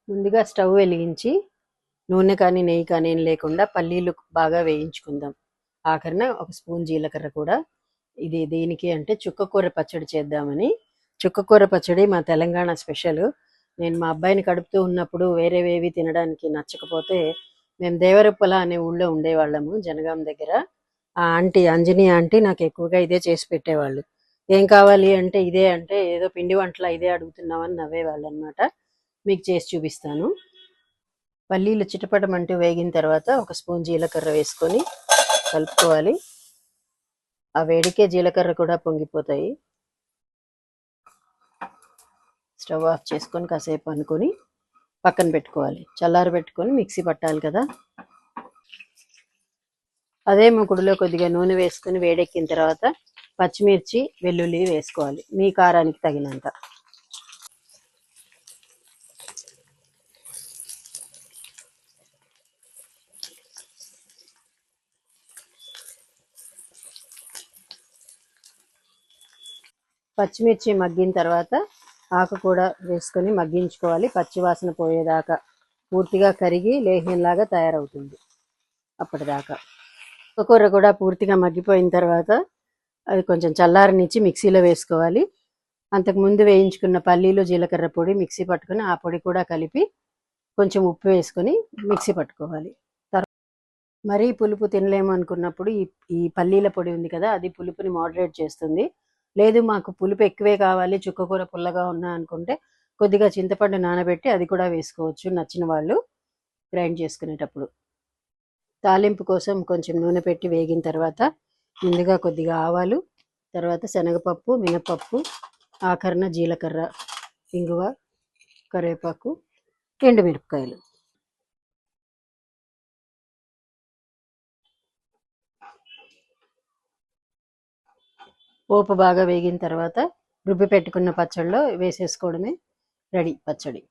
ముందుగా స్టవ్ వెలిగించి నూనె కానీ నెయ్యి కానీ ఏం లేకుండా పల్లీలు బాగా వేయించుకుందాం. ఆఖరిన ఒక స్పూన్ జీలకర్ర కూడా. ఇది దేనికి అంటే చుక్కకూర పచ్చడి చేద్దామని. చుక్కకూర పచ్చడి మా తెలంగాణ స్పెషల్. నేను మా అబ్బాయిని కడుపుతూ ఉన్నప్పుడు వేరేవేవి తినడానికి నచ్చకపోతే మేము దేవరప్పల అనే ఊళ్ళో ఉండేవాళ్ళము జనగాం దగ్గర. ఆ ఆంటీ అంజనీ ఆంటీ నాకు ఎక్కువగా ఇదే చేసి పెట్టేవాళ్ళు. ఏం కావాలి అంటే ఇదే, అంటే ఏదో పిండి వంటలా ఇదే అడుగుతున్నామని నవ్వేవాళ్ళు అనమాట. మీకు చేసి చూపిస్తాను. పల్లీలు చిటపటమంటూ వేగిన తర్వాత ఒక స్పూన్ జీలకర్ర వేసుకొని కలుపుకోవాలి. ఆ వేడికే జీలకర్ర కూడా పొంగిపోతాయి. స్టవ్ ఆఫ్ చేసుకొని కాసేపు అనుకొని పక్కన పెట్టుకోవాలి. చల్లార పెట్టుకొని మిక్సీ పట్టాలి కదా. అదే ముకుడులో కొద్దిగా నూనె వేసుకొని వేడెక్కిన తర్వాత పచ్చిమిర్చి వెల్లుల్లి వేసుకోవాలి మీ కారానికి తగినంత. పచ్చిమిర్చి మగ్గిన తర్వాత ఆకు కూడా వేసుకొని మగ్గించుకోవాలి. పచ్చివాసన పోయేదాకా పూర్తిగా కరిగి లేహ్యంలాగా తయారవుతుంది అప్పటిదాకా. కూర కూడా పూర్తిగా మగ్గిపోయిన తర్వాత అది కొంచెం చల్లారనిచ్చి మిక్సీలో వేసుకోవాలి. అంతకుముందు వేయించుకున్న పల్లీలు జీలకర్ర పొడి మిక్సీ పట్టుకొని ఆ పొడి కూడా కలిపి కొంచెం ఉప్పు వేసుకొని మిక్సీ పట్టుకోవాలి. మరీ పులుపు తినలేము అనుకున్నప్పుడు ఈ పల్లీల పొడి ఉంది కదా, అది పులుపుని మోడరేట్ చేస్తుంది. లేదు మాకు పులుపు ఎక్కువే కావాలి, చుక్కకూర పుల్లగా ఉన్నా అనుకుంటే కొద్దిగా చింతపండు నానబెట్టి అది కూడా వేసుకోవచ్చు నచ్చిన వాళ్ళు గ్రైండ్ చేసుకునేటప్పుడు. తాలింపు కోసం కొంచెం నూనె పెట్టి వేగిన తర్వాత ముందుగా కొద్దిగా ఆవాలు, తర్వాత శనగపప్పు, మినపప్పు, ఆఖరణ జీలకర్ర, ఇంగువ, కరివేపాకు, ఎండుమిరపకాయలు. పోపు బాగా వేగిన తర్వాత రుబ్బి పెట్టుకున్న పచ్చడిలో వేసేసుకోవడమే. రెడీ పచ్చడి.